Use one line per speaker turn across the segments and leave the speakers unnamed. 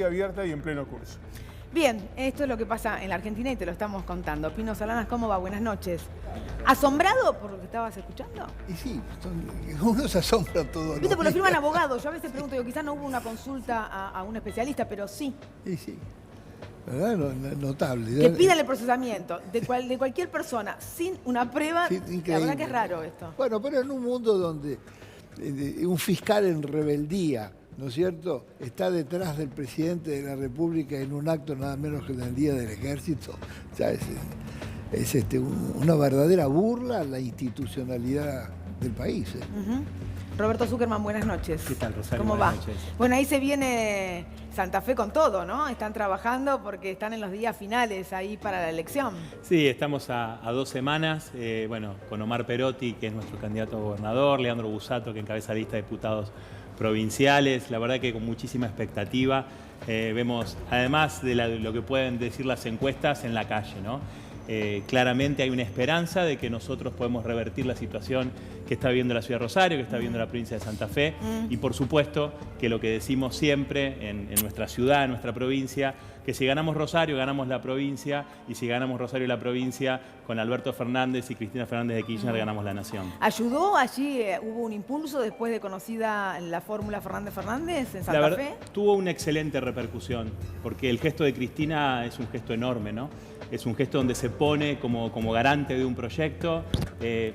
abierta y en pleno curso.
Bien, esto es lo que pasa en la Argentina y te lo estamos contando. Pino Solanas, ¿cómo va? Buenas noches. ¿Asombrado por lo que estabas escuchando?
Y sí, uno se asombra todo.
Viste, porque lo firman abogados. Yo a veces pregunto, quizás no hubo una consulta a un especialista, pero sí.
Y sí, ¿verdad? Notable.
Que pidan el procesamiento de cualquier persona sin una prueba.
Sí,
la verdad que es raro esto.
Bueno, pero en un mundo donde un fiscal en rebeldía, ¿no es cierto?, está detrás del presidente de la República en un acto nada menos que en el Día del Ejército. O sea, es una verdadera burla a la institucionalidad del país.
Roberto Zuckerman, buenas noches.
¿Qué tal, Rosario?
¿Cómo
Buenas
va?
noches.
Bueno, ahí se viene Santa Fe con todo, ¿no? Están trabajando porque están en los días finales ahí para la elección.
Sí, estamos a 2 semanas, bueno, con Omar Perotti, que es nuestro candidato a gobernador, Leandro Busato, que encabeza la lista de diputados provinciales, la verdad que con muchísima expectativa. Vemos, además de lo que pueden decir las encuestas, en la calle, ¿no? Claramente hay una esperanza de que nosotros podemos revertir la situación que está viviendo la ciudad de Rosario, que está viviendo la provincia de Santa Fe, y por supuesto que lo que decimos siempre en nuestra ciudad, en nuestra provincia, que si ganamos Rosario, ganamos la provincia, y si ganamos Rosario y la provincia, con Alberto Fernández y Cristina Fernández de Kirchner ganamos la nación.
¿Ayudó allí, hubo un impulso después de conocida la fórmula Fernández-Fernández en Santa
La verdad,
Fe?
tuvo una excelente repercusión, porque el gesto de Cristina es un gesto enorme, ¿no? Es un gesto donde se pone como garante de un proyecto,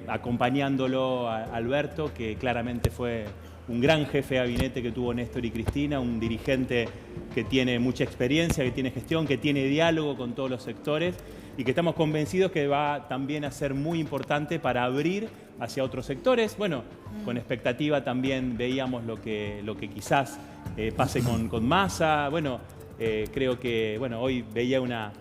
acompañándolo a Alberto, que claramente fue un gran jefe de gabinete que tuvo Néstor y Cristina, un dirigente que tiene mucha experiencia, que tiene gestión, que tiene diálogo con todos los sectores y que estamos convencidos que va también a ser muy importante para abrir hacia otros sectores. Bueno, con expectativa también veíamos lo que quizás pase con Massa. Bueno, creo que hoy veía una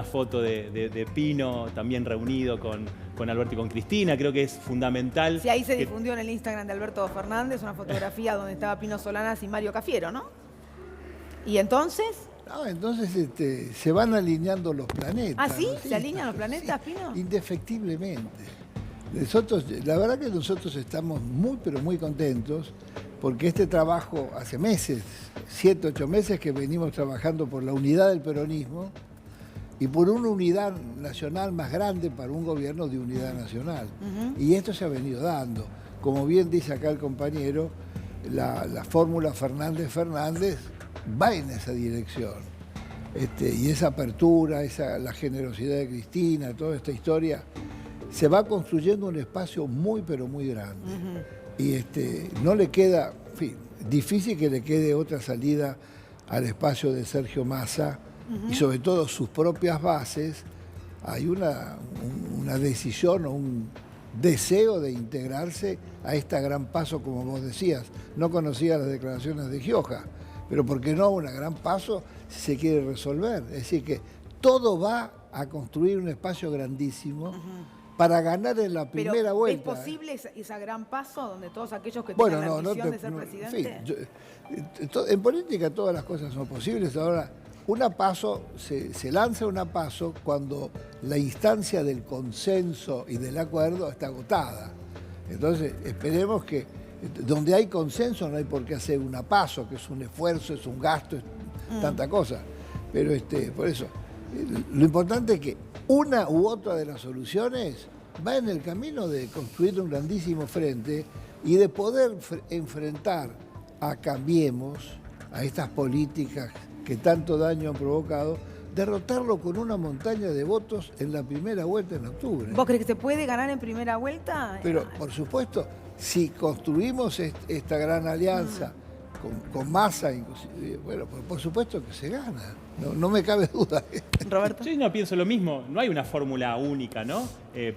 foto de Pino también reunido con Alberto y con Cristina. Creo que es fundamental.
Sí, ahí se difundió en el Instagram de Alberto Fernández una fotografía donde estaba Pino Solanas y Mario Cafiero, ¿no? ¿Y entonces?
No, entonces se van alineando los planetas.
¿Ah, sí?
¿No? Sí,
¿Se alinean los planetas,
sí,
Pino?
indefectiblemente. La verdad que nosotros estamos muy, pero muy contentos porque este trabajo hace meses, 7, 8 meses que venimos trabajando por la unidad del peronismo y por una unidad nacional más grande para un gobierno de unidad nacional. Y esto se ha venido dando. Como bien dice acá el compañero, la fórmula Fernández-Fernández va en esa dirección. Y esa apertura, la generosidad de Cristina, toda esta historia, se va construyendo un espacio muy, pero muy grande. Y no le queda, en fin, difícil que le quede otra salida al espacio de Sergio Massa, y sobre todo sus propias bases. Hay una decisión o un deseo de integrarse a esta gran paso, como vos decías. No conocía las declaraciones de Gioja, pero ¿por qué no una gran paso si se quiere resolver? Es decir, que todo va a construir un espacio grandísimo para ganar en la primera vuelta.
¿Es posible esa gran paso donde todos aquellos que tengan la ambición de ser presidente?
En fin, en política todas las cosas son posibles. Ahora, se lanza una paso cuando la instancia del consenso y del acuerdo está agotada. Entonces, esperemos que donde hay consenso no hay por qué hacer una paso, que es un esfuerzo, es un gasto, es tanta cosa. Pero por eso, lo importante es que una u otra de las soluciones va en el camino de construir un grandísimo frente y de poder enfrentar a Cambiemos, a estas políticas que tanto daño han provocado, derrotarlo con una montaña de votos en la primera vuelta en octubre.
¿Vos crees que se puede ganar en primera vuelta?
Pero, por supuesto, si construimos esta gran alianza con Massa, bueno, por supuesto que se gana. No me cabe duda.
Roberto.
Yo no pienso lo mismo. No hay una fórmula única, ¿no?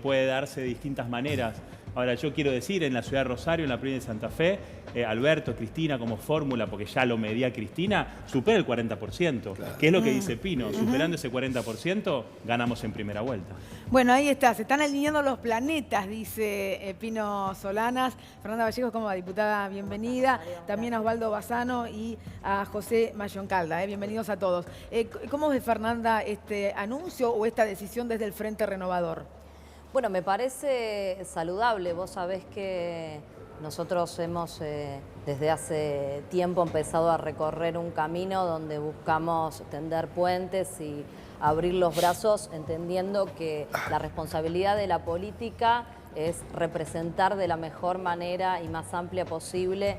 Puede darse de distintas maneras. Ahora, yo quiero decir, en la ciudad de Rosario, en la provincia de Santa Fe, Alberto, Cristina como fórmula, porque ya lo medía Cristina, supera el 40%. Claro. ¿Qué es lo que dice Pino? Superando ese 40%, ganamos en primera vuelta.
Bueno, ahí está. Se están alineando los planetas, dice Pino Solanas. Fernanda Vallejos, como diputada, bienvenida. También a Osvaldo Bassano y a José Mayoncalda. Bienvenidos a todos. ¿Cómo ve, Fernanda, este anuncio o esta decisión desde el Frente Renovador?
Bueno, me parece saludable. Vos sabés que
nosotros hemos desde hace tiempo empezado a recorrer un camino donde buscamos tender puentes y abrir los brazos, entendiendo que la responsabilidad de la política es representar de la mejor manera y más amplia posible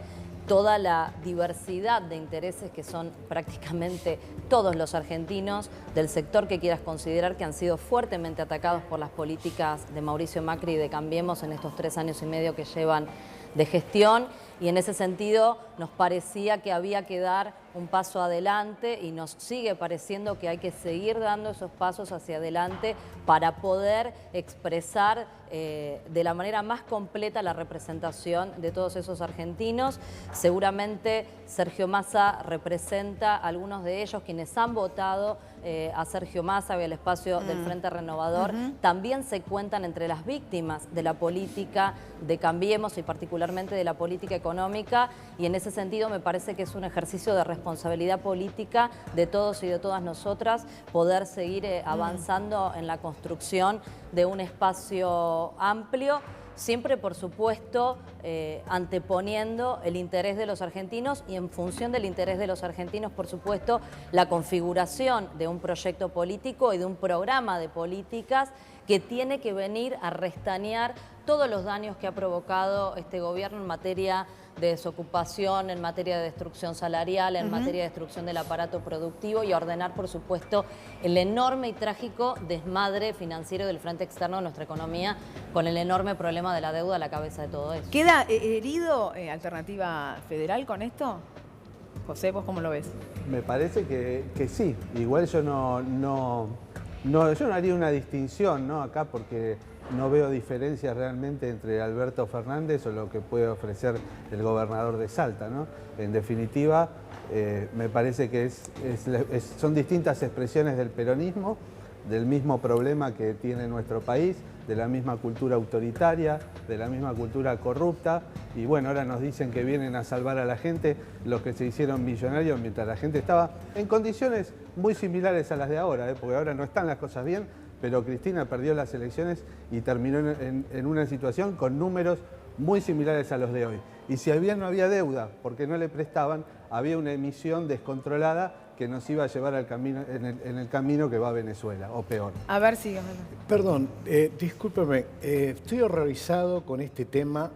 toda la diversidad de intereses que son prácticamente todos los argentinos del sector que quieras considerar, que han sido fuertemente atacados por las políticas de Mauricio Macri y de Cambiemos en estos 3 años y medio que llevan de gestión, y en ese sentido nos parecía que había que dar un paso adelante y nos sigue pareciendo que hay que seguir dando esos pasos hacia adelante para poder expresar de la manera más completa la representación de todos esos argentinos. Seguramente Sergio Massa representa a algunos de ellos quienes han votado a Sergio Massa y al espacio del Frente Renovador. También se cuentan entre las víctimas de la política de Cambiemos y particularmente de la política económica, y en ese sentido me parece que es un ejercicio de responsabilidad política de todos y de todas nosotras poder seguir avanzando en la construcción de un espacio amplio, siempre por supuesto anteponiendo el interés de los argentinos y en función del interés de los argentinos, por supuesto, la configuración de un proyecto político y de un programa de políticas que tiene que venir a restañar todos los daños que ha provocado este gobierno en materia de desocupación, en materia de destrucción salarial, en materia de destrucción del aparato productivo, y ordenar, por supuesto, el enorme y trágico desmadre financiero del frente externo de nuestra economía, con el enorme problema de la deuda a la cabeza de todo eso.
¿Queda herido Alternativa Federal con esto? José, ¿vos cómo lo ves?
Me parece que sí. Igual yo no haría una distinción, ¿no? Acá, porque no veo diferencias realmente entre Alberto Fernández o lo que puede ofrecer el gobernador de Salta, ¿no? En definitiva, me parece que son distintas expresiones del peronismo, del mismo problema que tiene nuestro país, de la misma cultura autoritaria, de la misma cultura corrupta, y bueno, ahora nos dicen que vienen a salvar a la gente los que se hicieron millonarios mientras la gente estaba en condiciones muy similares a las de ahora, porque ahora no están las cosas bien, pero Cristina perdió las elecciones y terminó en una situación con números muy similares a los de hoy. Y si no había deuda, porque no le prestaban, había una emisión descontrolada que nos iba a llevar al camino, en el camino que va a Venezuela, o peor.
A ver si...
Perdón, discúlpeme, estoy horrorizado con este tema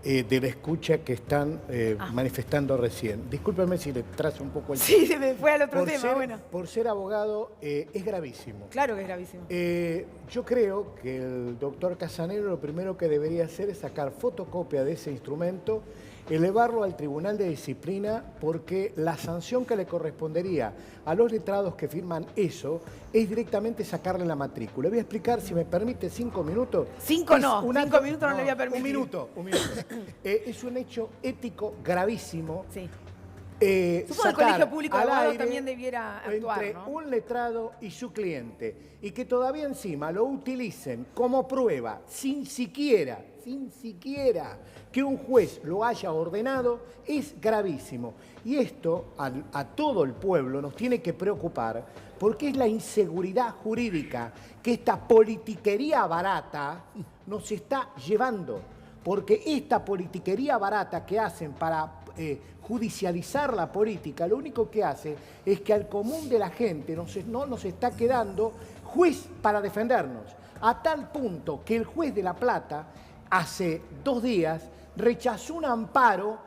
de la escucha que están manifestando recién. Discúlpeme si le trazo un poco el tema.
Sí, se me fue al otro tema, bueno.
Por ser abogado es gravísimo.
Claro que es gravísimo.
Yo creo que el doctor Casanero lo primero que debería hacer es sacar fotocopia de ese instrumento, elevarlo al Tribunal de Disciplina, porque la sanción que le correspondería a los letrados que firman eso es directamente sacarle la matrícula. Voy a explicar, si me permite, 5 minutos.
5 no, 5 minutos no le voy a permitir.
Un minuto. Es un hecho ético gravísimo.
Sí. Supongo que el Colegio Público de Abogados también debiera actuar,
entre
¿no?
un letrado y su cliente, y que todavía encima lo utilicen como prueba sin siquiera que un juez lo haya ordenado, es gravísimo. Y esto a todo el pueblo nos tiene que preocupar, porque es la inseguridad jurídica que esta politiquería barata nos está llevando. Porque esta politiquería barata que hacen para judicializar la política, lo único que hace es que al común de la gente no nos está quedando juez para defendernos. A tal punto que el juez de La Plata, hace 2 días, rechazó un amparo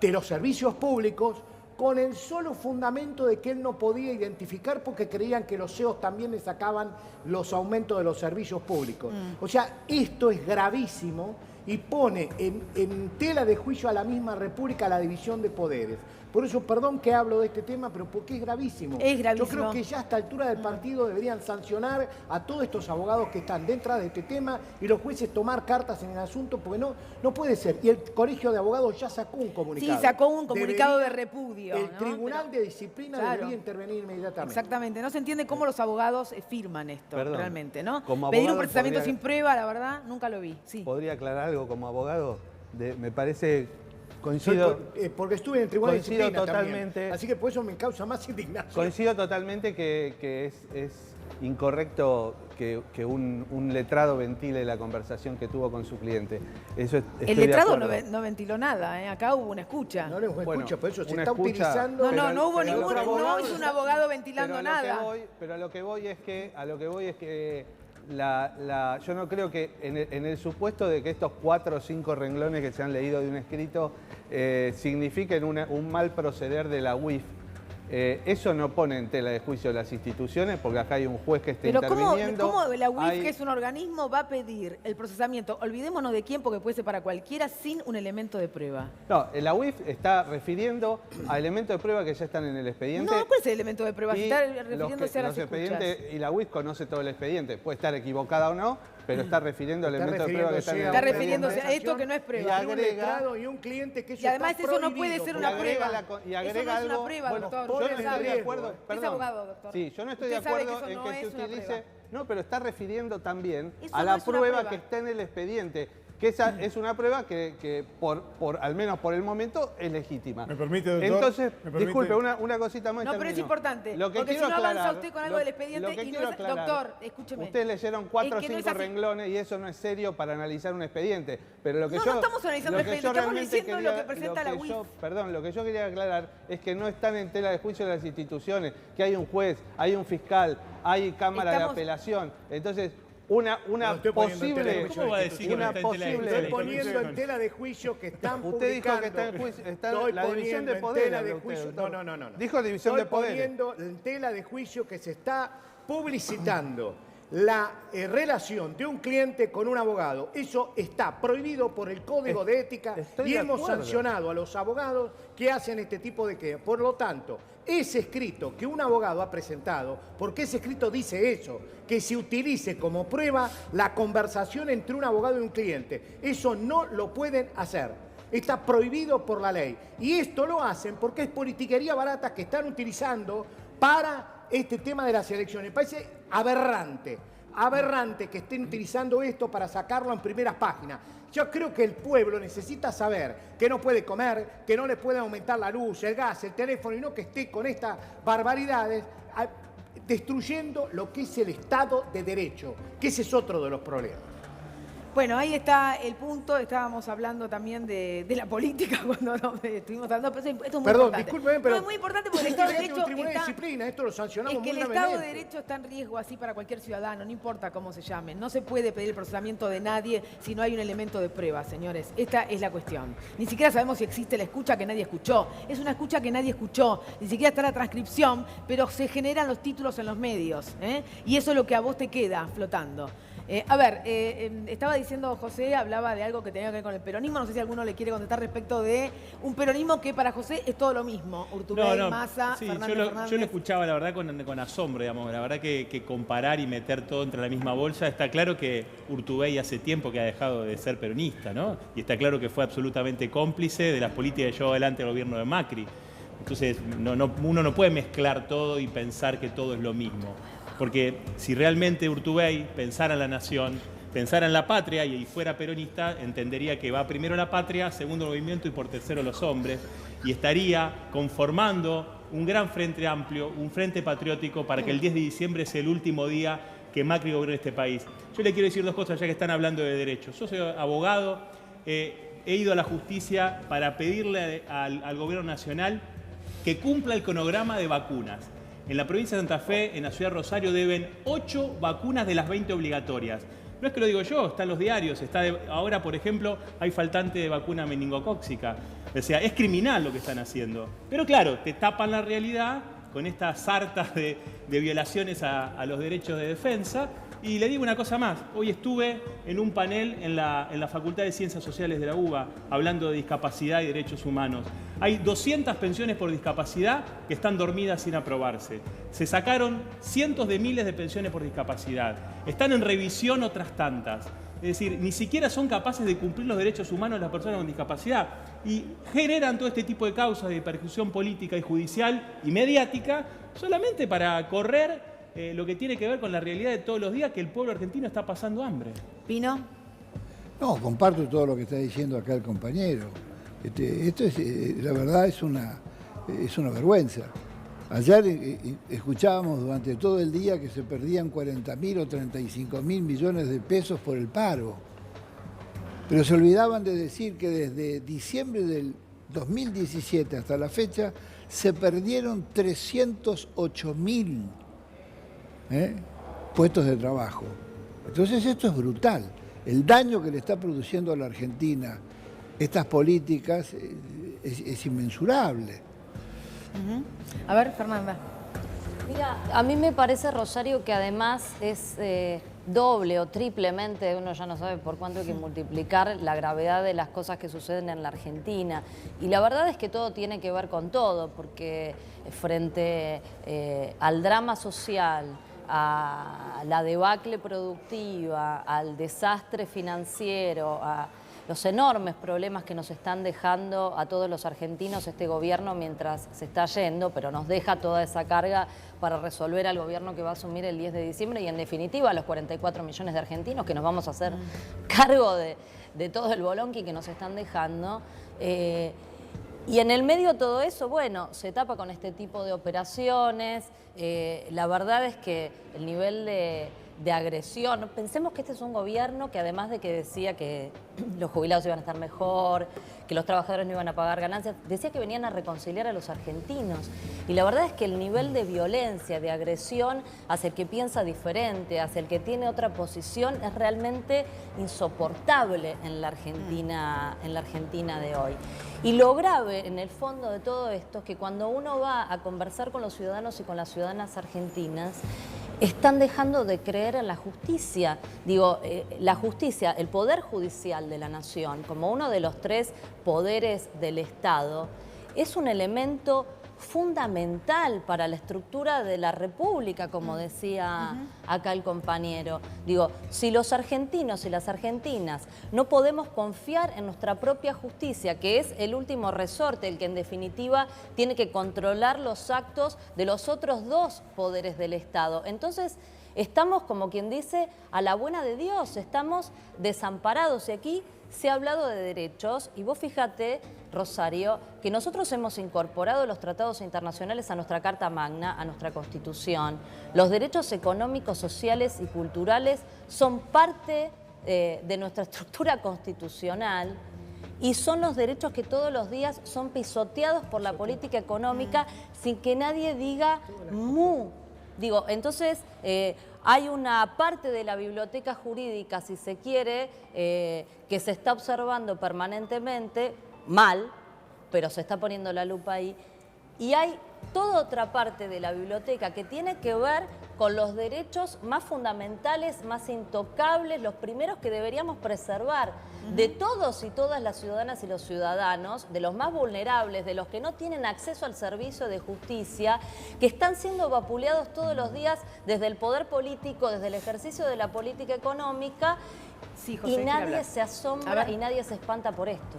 de los servicios públicos con el solo fundamento de que él no podía identificar, porque creían que los CEOs también le sacaban los aumentos de los servicios públicos. O sea, esto es gravísimo y pone en tela de juicio a la misma República la división de poderes. Por eso, perdón que hablo de este tema, pero porque es gravísimo.
Es gravísimo.
Yo creo que ya a esta altura del partido deberían sancionar a todos estos abogados que están dentro de este tema y los jueces tomar cartas en el asunto, porque no puede ser. Y el Colegio de Abogados ya sacó un comunicado.
Sí, sacó un comunicado de repudio.
El Tribunal de Disciplina debería intervenir inmediatamente.
Exactamente. No se entiende cómo los abogados firman esto,
Perdón.
realmente, ¿no?
Como
Pedir un
abogado
procesamiento sin prueba, la verdad, nunca lo vi. Sí.
¿Podría aclarar algo como abogado? Me parece... Coincido,
porque estuve en el Tribunal de Disciplina
totalmente,
también. Así que por eso me causa más indignación.
Coincido totalmente que es incorrecto que un letrado ventile la conversación que tuvo con su cliente. Eso
El letrado no ventiló nada, ¿eh? Acá hubo una escucha.
No le escucha, por eso se
una
está
escucha,
utilizando.
No hubo
pero
ningún,
otro abogado-
no es un abogado ventilando
pero
nada.
a lo que voy es que yo no creo que en el supuesto de que estos 4 o 5 renglones que se han leído de un escrito signifiquen un mal proceder de la UIF. Eso no pone en tela de juicio las instituciones, porque acá hay un juez que está
Pero
interviniendo.
¿cómo la UIF, que es un organismo, va a pedir el procesamiento? Olvidémonos de quién, porque puede ser para cualquiera, sin un elemento de prueba.
No, la UIF está refiriendo a elementos de prueba que ya están en el expediente.
No, ¿cuál es el elemento de prueba? Si
Y
está refiriéndose a las
los
escuchas.
expedientes, y la UIF conoce todo el expediente. Puede estar equivocada o no, pero está refiriendo a
Está
elementos de prueba que están en el
Está
expediente.
refiriéndose a esto que no es prueba.
Y un letrado y un cliente que eso
Y además
está
eso no puede
prohibido
ser
por
una
la
agrega
prueba.
y agrega
Eso no es una
algo.
prueba,
Bueno,
doctor.
yo no
Usted
estoy
sabe.
de acuerdo.
Usted es
Perdón.
abogado, doctor.
Sí, yo no estoy de
Usted sabe que
acuerdo
eso
en
no
que se
es una
utilice.
prueba.
No, pero está refiriendo también
Eso
a
no
la
es una
prueba
prueba.
que está en el expediente. Que esa es una prueba que al menos por el momento, es legítima.
¿Me permite, doctor?
Entonces,
¿Me permite?
disculpe, una cosita más. y
No, pero es
termino.
importante,
Lo que
porque
quiero
si no avanza
aclarar-
usted con algo del expediente
lo que
y no
quiero
es-
aclarar,
doctor, escúcheme.
Ustedes leyeron 4 o
Es que no
5
es así.
renglones y eso no es serio para analizar un expediente. Pero lo que
No,
yo,
no estamos analizando
lo
el
que
expediente,
yo
estamos
realmente
diciendo lo
quería-
que presenta la UIF.
Perdón, lo que yo quería aclarar es que no están en tela de juicio las instituciones, que hay un juez, hay un fiscal, hay cámara de
Estamos-
apelación. Entonces, una
No estoy poniendo en tela de
posible...
juicio
¿Cómo va a decir que no
una
está en tela de juicio?
posible...
Estoy poniendo en tela de juicio que están
Usted dijo que está en
publicando.
juicio, está
Estoy
la división
poniendo
de
en
poderes.
tela de
habló usted,
juicio.
doctor.
No.
Dijo división de
Estoy
poderes.
poniendo en tela de juicio que se está publicitando la relación de un cliente con un abogado. Eso está prohibido por el Código de Ética
estoy
y
de
hemos
acuerdo.
sancionado a los abogados que hacen este tipo de quejas. Por lo tanto, ese escrito que un abogado ha presentado, porque ese escrito dice eso, que se utilice como prueba la conversación entre un abogado y un cliente. Eso no lo pueden hacer. Está prohibido por la ley. Y esto lo hacen porque es politiquería barata que están utilizando para este tema de las elecciones. Me parece aberrante que estén utilizando esto para sacarlo en primeras páginas. Yo creo que el pueblo necesita saber que no puede comer, que no le puede aumentar la luz, el gas, el teléfono, y no que esté con estas barbaridades destruyendo lo que es el Estado de Derecho, que ese es otro de los problemas.
Bueno, ahí está el punto. Estábamos hablando también de la política cuando estuvimos hablando. Pero esto es muy
Perdón,
importante.
discúlpeme, pero...
No, es muy importante porque el Estado de
Fíjate,
Derecho
un tribunal de
está...
disciplina, esto lo sancionamos
Es que
muy
el Estado de
gravemente.
Derecho está en riesgo así para cualquier ciudadano, no importa cómo se llame. No se puede pedir el procesamiento de nadie si no hay un elemento de prueba, señores. Esta es la cuestión. Ni siquiera sabemos si existe la escucha que nadie escuchó. Es una escucha que nadie escuchó. Ni siquiera está la transcripción, pero se generan los títulos en los medios. Y eso es lo que a vos te queda flotando. Estaba diciendo José, hablaba de algo que tenía que ver con el peronismo. No sé si alguno le quiere contestar respecto de un peronismo que para José es todo lo mismo. Urtubey, Massa,
Sí,
Fernández,
yo
Fernández.
lo escuchaba, la verdad, con asombro, digamos. La verdad que comparar y meter todo entre la misma bolsa, está claro que Urtubey hace tiempo que ha dejado de ser peronista, ¿no? Y está claro que fue absolutamente cómplice de las políticas que llevó adelante el gobierno de Macri. Entonces, uno no puede mezclar todo y pensar que todo es lo mismo. Porque si realmente Urtubey pensara en la nación, pensara en la patria y fuera peronista, entendería que va primero la patria, segundo el movimiento y por tercero los hombres, y estaría conformando un gran frente amplio, un frente patriótico para que el 10 de diciembre sea el último día que Macri gobierne este país. Yo le quiero decir dos cosas ya que están hablando de derechos. Yo soy abogado, he ido a la justicia para pedirle al gobierno nacional que cumpla el cronograma de vacunas. En la provincia de Santa Fe, en la ciudad de Rosario, deben 8 vacunas de las 20 obligatorias. No es que lo digo yo, está en los diarios. Ahora, por ejemplo, hay faltante de vacuna meningocóxica. O sea, es criminal lo que están haciendo. Pero claro, te tapan la realidad con estas sartas de violaciones a los derechos de defensa. Y le digo una cosa más. Hoy estuve en un panel en la Facultad de Ciencias Sociales de la UBA hablando de discapacidad y derechos humanos. Hay 200 pensiones por discapacidad que están dormidas sin aprobarse. Se sacaron cientos de miles de pensiones por discapacidad. Están en revisión otras tantas. Es decir, ni siquiera son capaces de cumplir los derechos humanos de las personas con discapacidad. Y generan todo este tipo de causas de persecución política y judicial y mediática solamente para correr lo que tiene que ver con la realidad de todos los días, que el pueblo argentino está pasando hambre.
¿Pino?
No, comparto todo lo que está diciendo acá el compañero. Esto es, la verdad, es una vergüenza. Ayer escuchábamos durante todo el día que se perdían 40.000 o 35.000 millones de pesos por el paro. Pero se olvidaban de decir que desde diciembre del 2017 hasta la fecha se perdieron 308.000 puestos de trabajo. Entonces esto es brutal. El daño que le está produciendo a la Argentina estas políticas es inmensurable.
A ver, Fernanda.
Mira, a mí me parece, Rosario, que además es doble o triplemente, uno ya no sabe por cuánto hay que multiplicar la gravedad de las cosas que suceden en la Argentina. Y la verdad es que todo tiene que ver con todo, porque frente al drama social, a la debacle productiva, al desastre financiero, a los enormes problemas que nos están dejando a todos los argentinos este gobierno mientras se está yendo, pero nos deja toda esa carga para resolver al gobierno que va a asumir el 10 de diciembre y en definitiva a los 44 millones de argentinos que nos vamos a hacer cargo de todo el bolonqui que nos están dejando. Y en el medio de todo eso, bueno, se tapa con este tipo de operaciones. La verdad es que el nivel de agresión, pensemos que este es un gobierno que además de que decía que los jubilados iban a estar mejor, que los trabajadores no iban a pagar ganancias, decía que venían a reconciliar a los argentinos. Y la verdad es que el nivel de violencia, de agresión hacia el que piensa diferente, hacia el que tiene otra posición, es realmente insoportable en la Argentina de hoy. Y lo grave en el fondo de todo esto es que cuando uno va a conversar con los ciudadanos y con las ciudadanas argentinas, están dejando de creer en la justicia. Digo, la justicia, el poder judicial de la nación, como uno de los 3 poderes del Estado, es un elemento fundamental para la estructura de la República, como decía acá el compañero. Digo, si los argentinos y las argentinas no podemos confiar en nuestra propia justicia, que es el último resorte, el que en definitiva tiene que controlar los actos de los otros 2 poderes del Estado, entonces estamos, como quien dice, a la buena de Dios, estamos desamparados. Y aquí se ha hablado de derechos y vos fíjate, Rosario, que nosotros hemos incorporado los tratados internacionales a nuestra Carta Magna, a nuestra Constitución. Los derechos económicos, sociales y culturales son parte de nuestra estructura constitucional y son los derechos que todos los días son pisoteados por la política económica sin que nadie diga mu. Digo, entonces hay una parte de la biblioteca jurídica, si se quiere, que se está observando permanentemente, mal, pero se está poniendo la lupa ahí, y hay toda otra parte de la biblioteca que tiene que ver con los derechos más fundamentales, más intocables, los primeros que deberíamos preservar de todos y todas las ciudadanas y los ciudadanos, de los más vulnerables, de los que no tienen acceso al servicio de justicia, que están siendo vapuleados todos los días desde el poder político, desde el ejercicio de la política económica.
Sí, José,
y nadie se asombra y nadie se espanta por esto.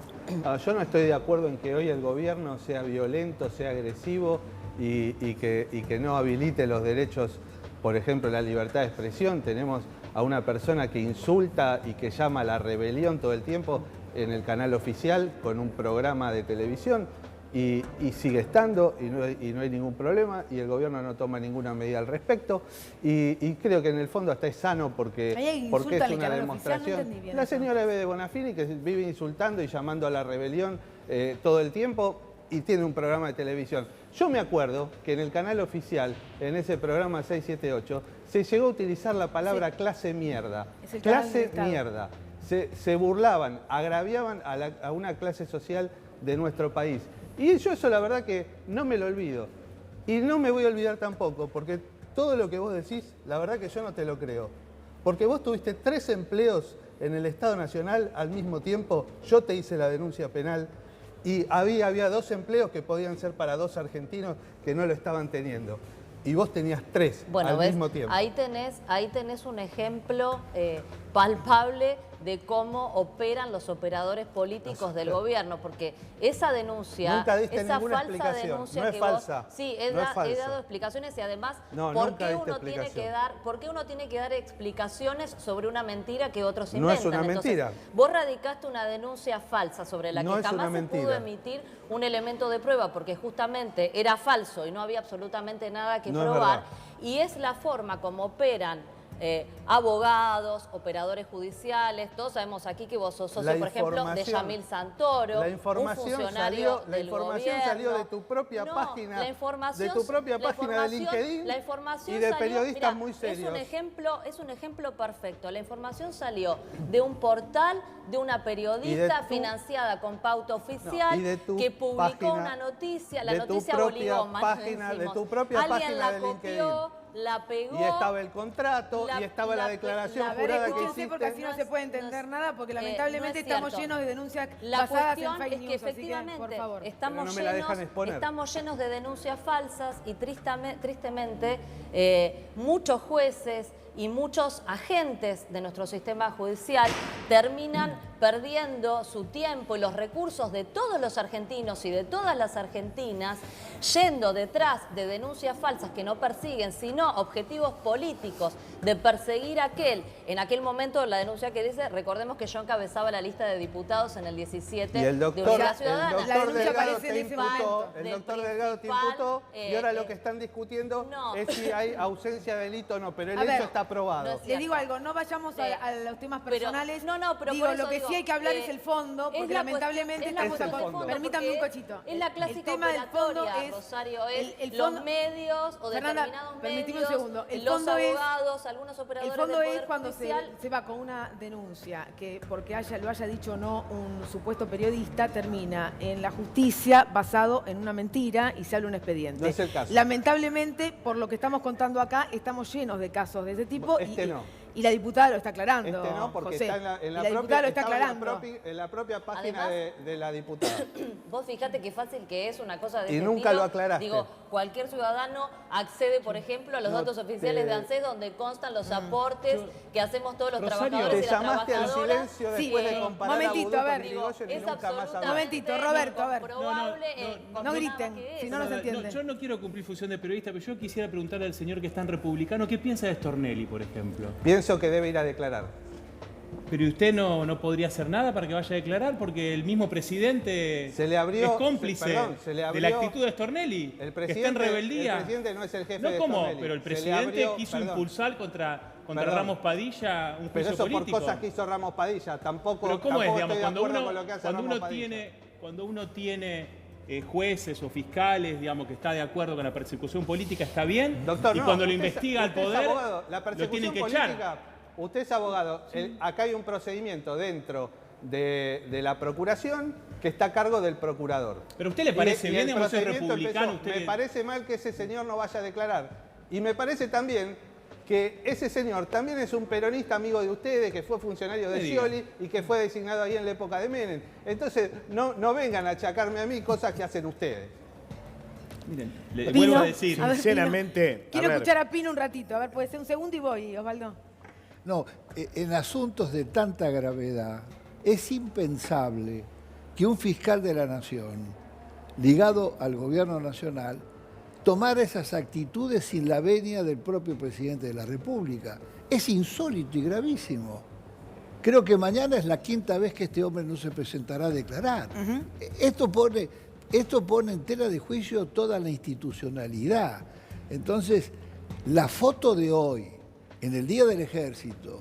Yo no estoy de acuerdo en que hoy el gobierno sea violento, sea agresivo y que no habilite los derechos, por ejemplo, la libertad de expresión. Tenemos a una persona que insulta y que llama a la rebelión todo el tiempo en el canal oficial con un programa de televisión y sigue estando y no hay ningún problema y el gobierno no toma ninguna medida al respecto y creo que en el fondo hasta es sano porque es una demostración. La señora Eve de Bonafini que vive insultando y llamando a la rebelión todo el tiempo y tiene un programa de televisión. Yo me acuerdo que en el canal oficial, en ese programa 678, se llegó a utilizar la palabra clase mierda. Clase mierda. Se burlaban, agraviaban a una clase social de nuestro país. Y yo eso la verdad que no me lo olvido. Y no me voy a olvidar tampoco, porque todo lo que vos decís, la verdad que yo no te lo creo. Porque vos tuviste 3 empleos en el Estado Nacional al mismo tiempo, yo te hice la denuncia penal, y había 2 empleos que podían ser para 2 argentinos que no lo estaban teniendo. Y vos tenías 3 al mismo tiempo.
Ahí tenés un ejemplo palpable de cómo operan los operadores políticos del gobierno, porque esa denuncia,
Nunca diste
esa
ninguna
falsa
explicación.
denuncia
No es
que
falsa.
vos... Sí,
No es falsa.
he dado explicaciones y además,
No,
¿por
nunca
qué
diste
uno tiene que
explicación.
¿por qué uno tiene que dar explicaciones sobre una mentira que otros
No
inventan?
es una
Entonces,
mentira.
vos radicaste una denuncia falsa sobre la
No
que
es
jamás
una
se pudo
mentira.
emitir un elemento de prueba porque justamente era falso y no había absolutamente nada que
No es
probar.
verdad.
Y es la forma como operan abogados, operadores judiciales. Todos sabemos aquí que vos sos socio, por ejemplo, de Yamil Santoro,
La información
un funcionario
salió, la
del
información
gobierno.
salió de tu propia
No,
página,
la información,
de tu propia
la
página de
información-
LinkedIn
la información
y de
salió,
periodistas
mirá,
muy serios.
Es un ejemplo perfecto. La información salió de un portal, de una periodista financiada con pauta oficial
y de tu
que publicó
página,
una noticia, la
de tu
noticia
propia
Boligoma,
página, de
decimos.
tu propia
Alguien
página
la
de
copió,
LinkedIn.
la pegó.
Y estaba el contrato, y estaba la declaración
A ver,
jurada que
escúchense
hiciste.
porque así no se puede entender nada, porque lamentablemente
no es
estamos
cierto.
llenos de denuncias
La
basadas
cuestión
en fake
es que
news, así que,
efectivamente
por favor.
Pero
estamos,
no me la dejan exponer.
estamos llenos de denuncias falsas y tristemente muchos jueces y muchos agentes de nuestro sistema judicial terminan perdiendo su tiempo y los recursos de todos los argentinos y de todas las argentinas yendo detrás de denuncias falsas que no persiguen, sino objetivos políticos de perseguir a aquel. En aquel momento la denuncia que dice, recordemos que yo encabezaba la lista de diputados en el 17
Y el
de
doctor,
Unidad Ciudadana.
La
Delgado
denuncia
te
aparece en ese
imputó,
momento.
el
Del
doctor Delgado te
principal,
imputó y ahora lo que están discutiendo
no.
es si hay ausencia de delito o no, pero el
A ver,
hecho está probado.
no es
Le digo algo, no vayamos a los temas personales.
Pero
digo,
por eso
lo que sí hay que hablar es el fondo,
es
porque
la
lamentablemente
cuestión- es la
estamos
cuestión del fondo.
Permítanme un
porque
cochito.
Es la clásica
el tema del fondo
operatoria,
es
Rosario, es
el
los
fondo-
medios o
Fernanda,
determinados
permitime
medios,
un segundo. El
los
fondo es-
abogados, algunos
El
operadores
fondo
del
es
Poder
cuando
Judicial.
se va con una denuncia que porque lo haya dicho o no un supuesto periodista, termina en la justicia basado en una mentira y se abre un expediente.
No es el caso.
Lamentablemente, por lo que estamos contando acá, estamos llenos de casos de ese tipo.
Este no.
Y la diputada lo está aclarando,
Este no, porque
José.
está en la
Y la
propia,
diputada lo está
estaba
aclarando.
en la propia página
Además-
de la diputada.
Vos fíjate qué fácil que es una cosa de
Y
este
nunca
estilo.
lo aclaraste.
Digo, cualquier ciudadano accede, por ejemplo, a los
No,
datos oficiales
te-
de ANSES donde constan los aportes que hacemos todos los
Rosario,
trabajadores
Te
y las
llamaste al
trabajadoras.
silencio
Sí,
después de comparar
momentito,
a Vudú
a ver.
con Irigoyen y
Es
nunca más
absolutamente
hablar.
Momentito, Roberto, a ver.
incomprobable,
No griten,
que
si
es.
no nos entiende.
Yo no quiero cumplir función de periodista, pero yo quisiera preguntarle al señor que es tan republicano, ¿qué piensa de Stornelli, por ejemplo?
Pienso que debe ir a declarar.
Pero usted no podría hacer nada para que vaya a declarar porque el mismo presidente
Se le abrió-
es cómplice
perdón, se le
de
abrió-
la actitud de Stornelli,
El
que está en rebeldía.
El presidente no es el jefe
No,
de
¿cómo?
Stornelli.
Pero el
Se le
presidente
abrió-
quiso
perdón.
impulsar contra
Perdón.
Ramos Padilla un
Pero
juicio
eso
político.
por cosas que hizo Ramos Padilla. Tampoco,
Pero ¿cómo es,
tampoco
digamos,
estoy de
cuando
acuerdo
uno,
con lo que hace
cuando
Ramos
uno
Padilla.
tiene jueces o fiscales, digamos, que está de acuerdo con la persecución política, está bien,
Doctor,
y
no,
cuando lo
usted es-
investiga al
usted es
poder,
abogado. La
lo
persecución
tienen que
política,
echar.
Usted es abogado. Acá hay un procedimiento dentro de la procuración que está a cargo del procurador.
Pero a usted le parece
Y
bien,
el
digamos, ser
procedimiento
republicano,
empezó.
usted...
Me parece mal que ese señor no vaya a declarar. Y me parece también que ese señor también es un peronista amigo de ustedes, que fue funcionario de
Me diga.
Scioli y que fue designado ahí en la época de Menem. Entonces, no vengan a achacarme a mí cosas que hacen ustedes.
Miren, le
Pino,
vuelvo a decir,
a ver,
Sinceramente,
Pino. Quiero
a ver.
escuchar a Pino un ratito. A ver, puede ser un segundo y voy, Osvaldo.
No, en asuntos de tanta gravedad es impensable que un fiscal de la Nación, ligado al gobierno nacional, tomara esas actitudes sin la venia del propio presidente de la República. Es insólito y gravísimo. Creo que mañana es la quinta vez que este hombre no se presentará a declarar. Esto pone en tela de juicio toda la institucionalidad. Entonces, la foto de hoy, en el Día del Ejército,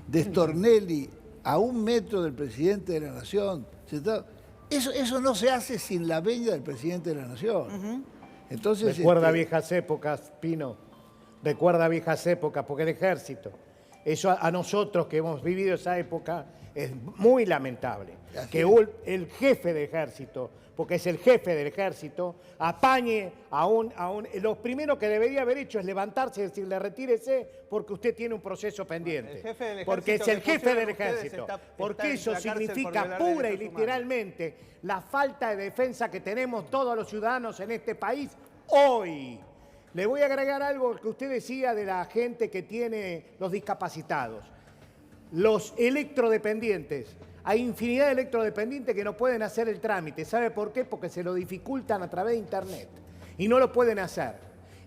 de Stornelli a 1 metro del presidente de la Nación, eso no se hace sin la venia del presidente de la Nación. Entonces,
Recuerda viejas épocas, Pino. Recuerda viejas épocas, porque el ejército, eso a nosotros que hemos vivido esa época, es muy lamentable.
Así
Que
es.
el jefe de ejército, porque es el jefe del ejército, apañe a un... Lo primero que debería haber hecho es levantarse y decirle retírese porque usted tiene un proceso pendiente.
El jefe del ejército
Porque es el
que
jefe del
pusieron ustedes
ejército.
está
Porque
en
eso
la cárcel por
significa
violar
pura y
derechos humanos.
literalmente la falta de defensa que tenemos todos los ciudadanos en este país hoy. Le voy a agregar algo que usted decía de la gente que tiene los discapacitados. los electrodependientes. Hay infinidad de electrodependientes que no pueden hacer el trámite. ¿Sabe por qué? Porque se lo dificultan a través de Internet y no lo pueden hacer.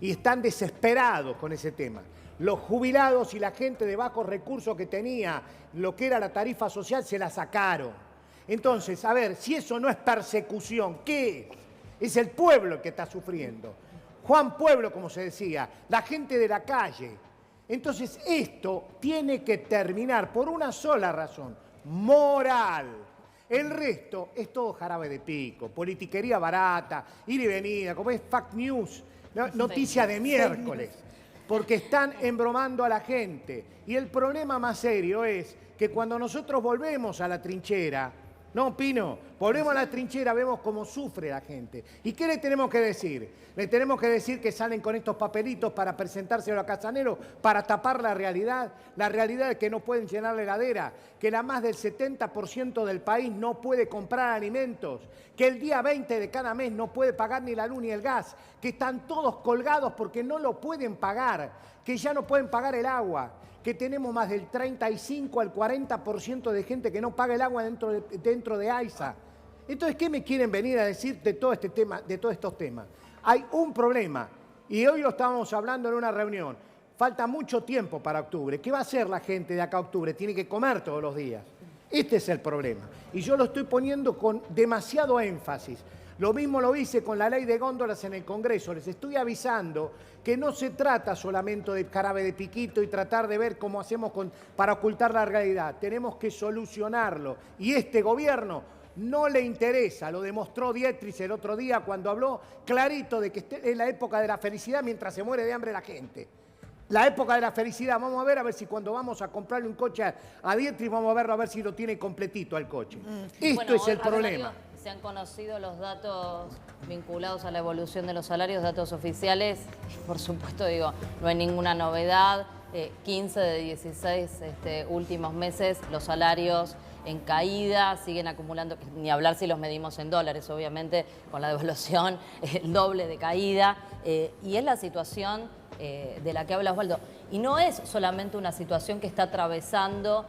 Y están desesperados con ese tema. Los jubilados y la gente de bajos recursos que tenía lo que era la tarifa social se la sacaron. Entonces, a ver, si eso no es persecución, ¿qué es? Es el pueblo el que está sufriendo. Juan Pueblo, como se decía, la gente de la calle. Entonces, esto tiene que terminar por una sola razón, moral. El resto es todo jarabe de pico, politiquería barata, ir y venida, como es fake news, noticia de miércoles, porque están embromando a la gente. Y el problema más serio es que cuando nosotros volvemos a la trinchera, no, Pino, volvemos a la trinchera, vemos cómo sufre la gente. ¿Y qué le tenemos que decir? Le tenemos que decir que salen con estos papelitos para presentárselo a Casanelo, para tapar la realidad es que no pueden llenar la heladera, que la más del 70% del país no puede comprar alimentos, que el día 20 de cada mes no puede pagar ni la luz ni el gas, que están todos colgados porque no lo pueden pagar, que ya no pueden pagar el agua, que tenemos más del 35 al 40% de gente que no paga el agua dentro de AISA. Entonces, ¿qué me quieren venir a decir de todo este tema, de todos estos temas? Hay un problema, y hoy lo estábamos hablando en una reunión. Falta mucho tiempo para octubre. ¿Qué va a hacer la gente de acá a octubre? Tiene que comer todos los días. Este es el problema. Y yo lo estoy poniendo con demasiado énfasis. Lo mismo lo hice con la ley de góndolas en el Congreso. Les estoy avisando que no se trata solamente de jarabe de piquito y tratar de ver cómo hacemos para ocultar la realidad. Tenemos que solucionarlo. Y este gobierno no le interesa. Lo demostró Dietrich el otro día cuando habló clarito de que es la época de la felicidad mientras se muere de hambre la gente. La época de la felicidad. Vamos a ver si cuando vamos a comprarle un coche a Dietrich, vamos a ver si lo tiene completito al coche. Esto es el problema.
Se han conocido los datos vinculados a la evolución de los salarios, datos oficiales. Por supuesto, digo, no hay ninguna novedad. 15 de 16 últimos meses, los salarios en caída, siguen acumulando, ni hablar si los medimos en dólares, obviamente, con la devaluación, el doble de caída. Y es la situación de la que habla Osvaldo. Y no es solamente una situación que está atravesando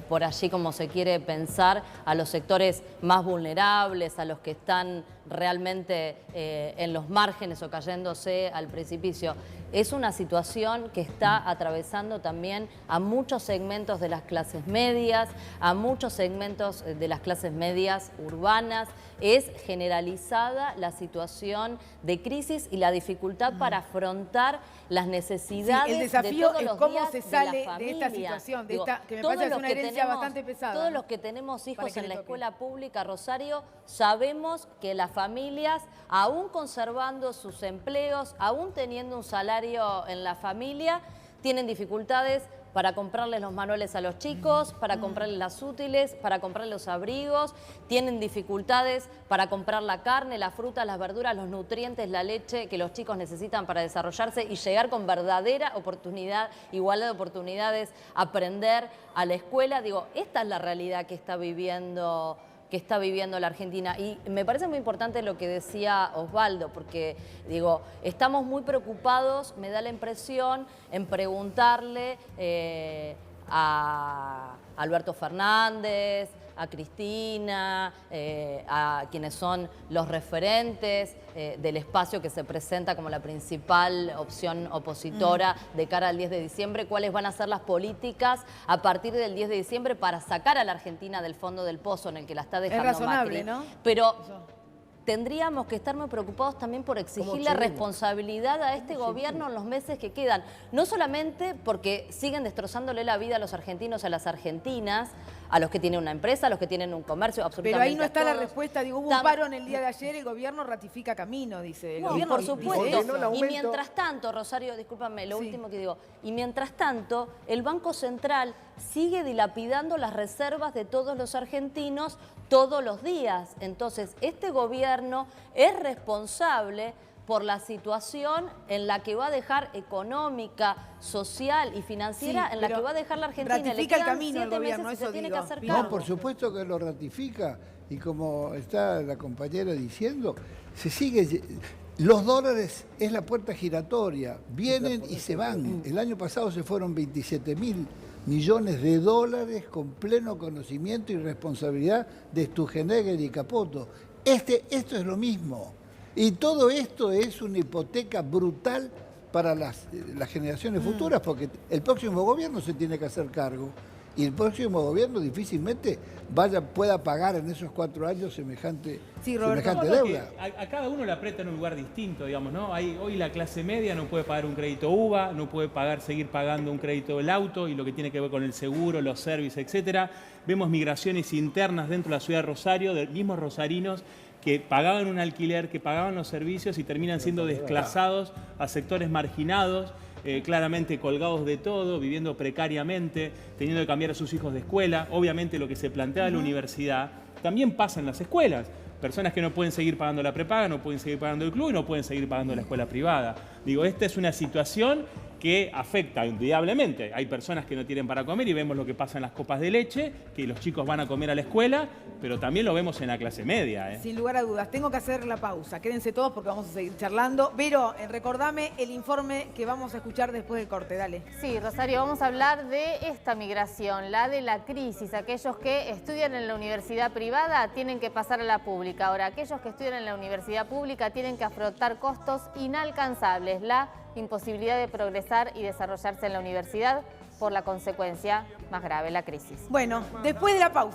por allí, como se quiere pensar, a los sectores más vulnerables, a los que están realmente en los márgenes o cayéndose al precipicio. Es una situación que está atravesando también a muchos segmentos de las clases medias, a muchos segmentos de las clases medias urbanas. Es generalizada la situación de crisis y la dificultad para afrontar las necesidades
el desafío
de todos
es
los
cómo
días
se sale
de la
de esta
familia.
situación,
Digo,
que me parece es una herencia bastante pesada.
Todos
¿no?
los que tenemos hijos
que
en
le
la
toque.
escuela pública, Rosario, sabemos que las familias, aún conservando sus empleos, aún teniendo un salario en la familia, tienen dificultades para comprarles los manuales a los chicos, para comprarles las útiles, para comprarles los abrigos, tienen dificultades para comprar la carne, la fruta, las verduras, los nutrientes, la leche que los chicos necesitan para desarrollarse y llegar con verdadera oportunidad, igualdad de oportunidades, aprender a la escuela. Digo, esta es la realidad que está viviendo la Argentina. Y me parece muy importante lo que decía Osvaldo, porque digo, estamos muy preocupados, me da la impresión, en preguntarle a Alberto Fernández, a Cristina, a quienes son los referentes del espacio que se presenta como la principal opción opositora de cara al 10 de diciembre, cuáles van a ser las políticas a partir del 10 de diciembre para sacar a la Argentina del fondo del pozo en el que la está dejando
Es razonable,
Macri.
¿no?
Pero tendríamos que estar muy preocupados también por exigirle responsabilidad a este gobierno en los meses que quedan. No solamente porque siguen destrozándole la vida a los argentinos y a las argentinas, a los que tienen una empresa, a los que tienen un comercio, absolutamente.
Pero ahí no está la
todos.
respuesta. Digo, hubo un paro en el día de ayer, el gobierno ratifica camino, dice. El
No,
gobierno
por
dice
supuesto.
eso.
Y mientras tanto, Rosario, discúlpame, lo último que digo, y mientras tanto, el Banco Central sigue dilapidando las reservas de todos los argentinos todos los días. Entonces, este gobierno es responsable por la situación en la que va a dejar económica, social y financiera, en la que va a dejar la Argentina.
Ratifica
Le
el
quedan
camino el
7
gobierno,
meses y
eso
se tiene que
digo.
hacer
No,
cargo.
por supuesto que lo ratifica. Y como está la compañera diciendo, se sigue. Los dólares es la puerta giratoria. Vienen y se van. El año pasado se fueron 27.000 millones de dólares con pleno conocimiento y responsabilidad de Stugenegger y Capoto. Esto es lo mismo. Y todo esto es una hipoteca brutal para las generaciones futuras, porque el próximo gobierno se tiene que hacer cargo. Y el próximo gobierno difícilmente pueda pagar en esos 4 años semejante deuda.
A cada uno le aprieta en un lugar distinto, digamos, ¿no? Hoy la clase media no puede pagar un crédito UVA, no puede seguir pagando un crédito del auto y lo que tiene que ver con el seguro, los servicios, etcétera. Vemos migraciones internas dentro de la ciudad de Rosario, de mismos rosarinos que pagaban un alquiler, que pagaban los servicios y terminan siendo desplazados a sectores marginados. Claramente colgados de todo, viviendo precariamente, teniendo que cambiar a sus hijos de escuela. Obviamente lo que se plantea en la universidad también pasa en las escuelas. Personas que no pueden seguir pagando la prepaga, no pueden seguir pagando el club y no pueden seguir pagando la escuela privada. Digo, esta es una situación que afecta indudablemente. Hay personas que no tienen para comer y vemos lo que pasa en las copas de leche, que los chicos van a comer a la escuela, pero también lo vemos en la clase media.
Sin lugar a dudas. Tengo que hacer la pausa. Quédense todos porque vamos a seguir charlando. Vero, recordame el informe que vamos a escuchar después del corte. Dale.
Sí, Rosario, vamos a hablar de esta migración, la de la crisis. Aquellos que estudian en la universidad privada tienen que pasar a la pública. Ahora, aquellos que estudian en la universidad pública tienen que afrontar costos inalcanzables. La imposibilidad de progresar y desarrollarse en la universidad por la consecuencia más grave, la crisis.
Bueno, después de la pausa.